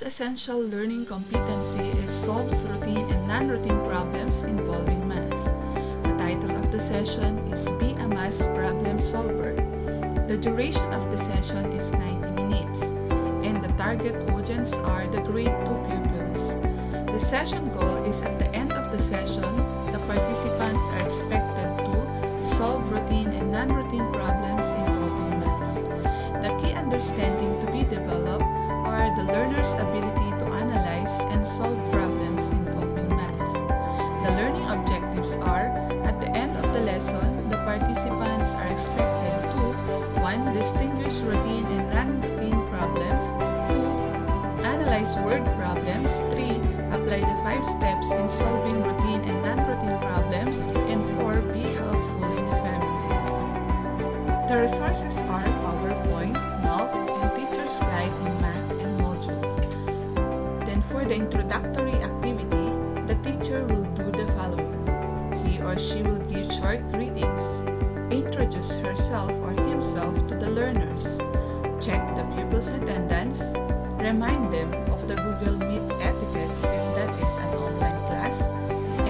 essential learning competency is solves routine and non-routine problems involving math. The title of the session is Be a Math Problem Solver. The duration of the session is 90 minutes, and the target audience are the grade 2 pupils. The session goal is at the end of the session, the participants are expected to solve routine and non-routine problems involving math. The key understanding to be developed are the learner's ability to analyze and solve problems involving math. The learning objectives are, at the end of the lesson, the participants are expected to 1. Distinguish routine and non-routine problems, 2. Analyze word problems, 3. Apply the 5 steps in solving routine and non-routine problems, and 4. Be helpful in the family. The resources are PowerPoint, NOLC, and Teacher's Guide in Math and Module. Then for the introductory activity, the teacher will do the following. He or she will give short greetings, introduce herself or himself to the learners, check the pupils' attendance, remind them of the Google Meet etiquette if that is an online class,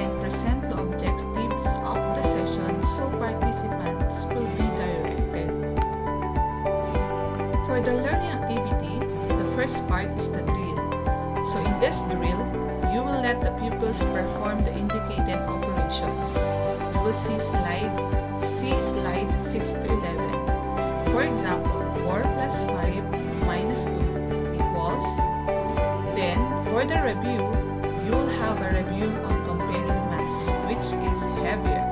and present the objectives of the session so participants will be directed. For the learning activity, the first part is the drill. So in this drill, you will let the pupils perform the indicated operations. You will see slide 6 to 11. For example, 4 plus 5 minus 2 equals. Then, for the review, you will have a review on comparing maths, which is heavier.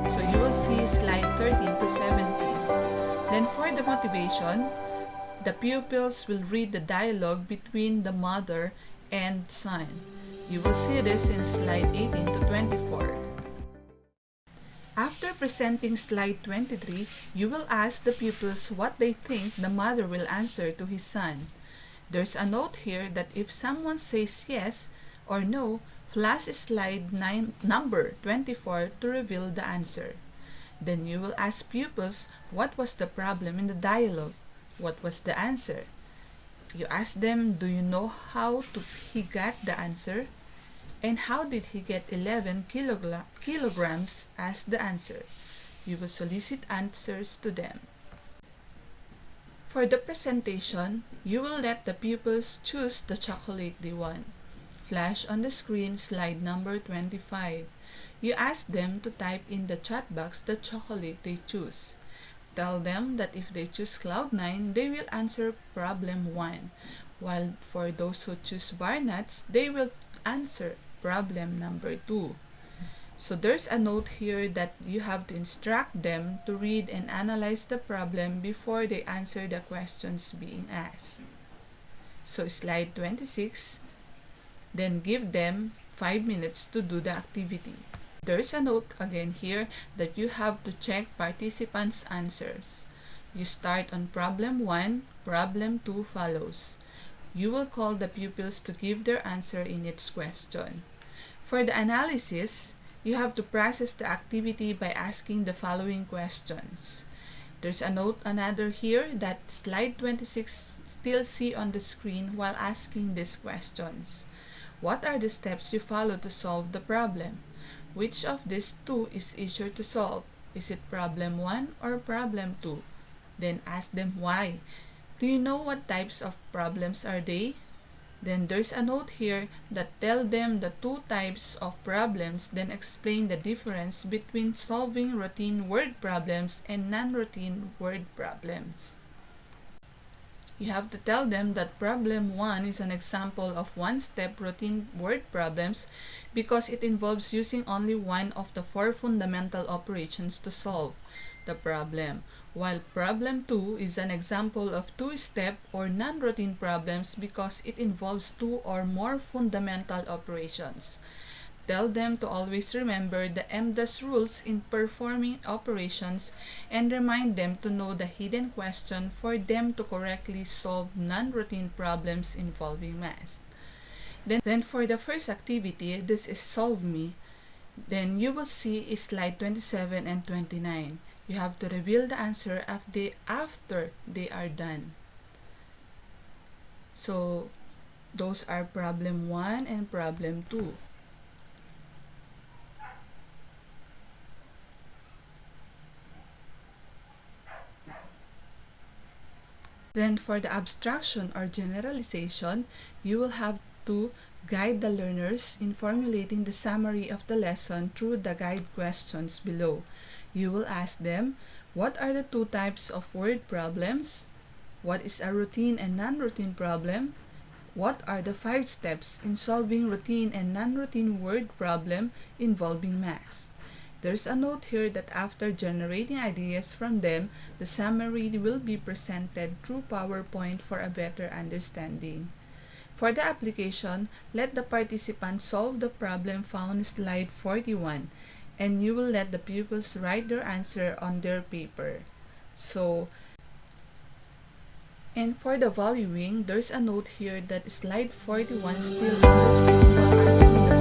So you will see slide 13 to 17. Then for the motivation, the pupils will read the dialogue between the mother and son. You will see this in slide 18 to 24. After presenting slide 23, you will ask the pupils what they think the mother will answer to his son. There's a note here that if someone says yes or no, flash slide number 24 to reveal the answer. Then you will ask pupils what was the problem in the dialogue. What was the answer? You ask them, do you know how he got the answer? And how did he get 11 kilograms as the answer? You will solicit answers to them. For the presentation, you will let the pupils choose the chocolate they want. Flash on the screen slide number 25. You ask them to type in the chat box the chocolate they choose. Tell them that if they choose Cloud9, they will answer problem 1, while for those who choose bar nuts, they will answer problem number 2. So there's a note here that you have to instruct them to read and analyze the problem before they answer the questions being asked. So slide 26, then give them 5 minutes to do the activity. There's a note again here that you have to check participants' answers. You start on problem 1, problem 2 follows. You will call the pupils to give their answer in each question. For the analysis, you have to process the activity by asking the following questions. There's a note another here that slide 26 still see on the screen while asking these questions. What are the steps you follow to solve the problem? Which of these two is easier to solve? Is it problem 1 or problem 2? Then ask them why. Do you know what types of problems are they? Then there's a note here that tell them the 2 types of problems, then explain the difference between solving routine word problems and non-routine word problems. You have to tell them that problem 1 is an example of one-step routine word problems because it involves using only one of the 4 fundamental operations to solve the problem, while problem 2 is an example of 2-step or non-routine problems because it involves 2 or more fundamental operations. Tell them to always remember the MDAS rules in performing operations and remind them to know the hidden question for them to correctly solve non-routine problems involving math. Then for the first activity, this is Solve Me. Then you will see slide 27 and 29. You have to reveal the answer after they are done. So Those are problem 1 and problem 2. Then for the abstraction or generalization, you will have to guide the learners in formulating the summary of the lesson through the guide questions below. You will ask them, what are the two types of word problems? What is a routine and non-routine problem? What are the 5 steps in solving routine and non-routine word problem involving math? There's a note here that after generating ideas from them, the summary will be presented through PowerPoint for a better understanding. For the application, let the participants solve the problem found in slide 41, and you will let the pupils write their answer on their paper. And for the valuing, there's a note here that slide 41 still in the screen while asking the